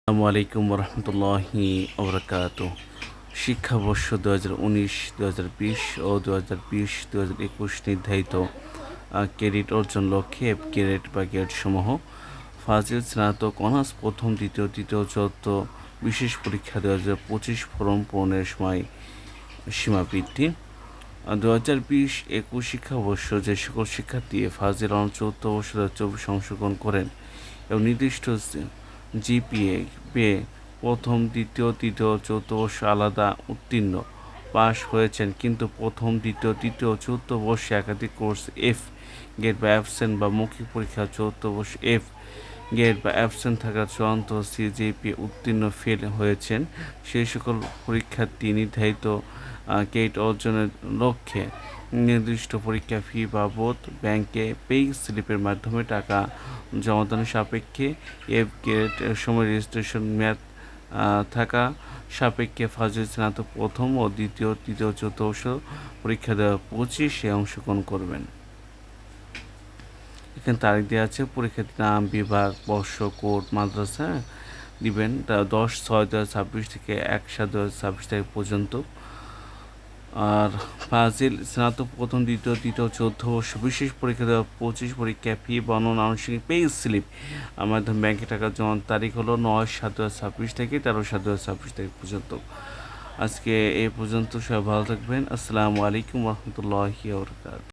আসসালামু আলাইকুম রহমতুল্লাহি ওবরাকাতু। শিক্ষাবর্ষ 2019-2020 ও 2020-2021 নির্ধারিত ক্রেডিট অর্জন লক্ষ্যে ক্রেডিট বা গ্রেডসমূহ ফাজিল স্নাতক অনার্স প্রথম দ্বিতীয় চতুর্থ বিশেষ পরীক্ষা 2025 ফর্ম পূরণের সময় সীমাবৃদ্ধি। 2020-21 শিক্ষাবর্ষ যে সকল শিক্ষার্থী ফাজিল অনার্স চতুর্থ বর্ষ 2024 অংশগ্রহণ করেন এবং নির্দিষ্ট জিপিএ পেয়ে প্রথম দ্বিতীয় চতুর্থ বর্ষ আলাদা উত্তীর্ণ পাশ হয়েছেন, কিন্তু প্রথম দ্বিতীয় চতুর্থ বর্ষে একাধিক কোর্স এফ গ্রেড বা অ্যাবসেন্ট বা মৌখিক পরীক্ষা চতুর্থ বর্ষ এফ গ্রেড বা অ্যাবসেন্ট থাকা চূড়ান্ত সিজিপিএ উত্তীর্ণ ফেল হয়েছেন, সেই সকল পরীক্ষার্থী নির্ধারিত ক্রেডিট অর্জনের লক্ষ্যে নির্দিষ্ট পরীক্ষা ফি বাবদ ব্যাংকে পেই স্লিপের মাধ্যমে টাকা জমাদানের সাপেক্ষে এফ গ্রেড সময় রেজিস্ট্রেশন মেয়াদ থাকা সাপেক্ষে ফাজিল স্নাতক প্রথম ও দ্বিতীয় চতুর্থ পরীক্ষা দেওয়া 25-এ অংশগ্রহণ করবেন। এখানে তারিখ দেওয়া আছে, পরীক্ষার্থীর নাম, বিভাগ, বর্ষ, কোড, মাদ্রাসা দিবেন 10/6/2026 থেকে 1/7/2026 তারিখ পর্যন্ত। আর ফাজিল স্নাতক প্রথম দ্বিতীয় চতুর্থ বর্ষ বিশেষ পরীক্ষা দেওয়া 25 পরীক্ষা ফি বর্ণনা আনুষ্ঠানিক পে স্লিপ মাধ্যমে ব্যাংকে টাকা জমার তারিখ হলো 9/7/2026 থেকে 13/7/2026 তারিখ পর্যন্ত। আজকে এই পর্যন্ত, সবাই ভালো থাকবেন। আসসালামু আলাইকুম রহমতুল্লাহি ওয়া বারাকাতুহু।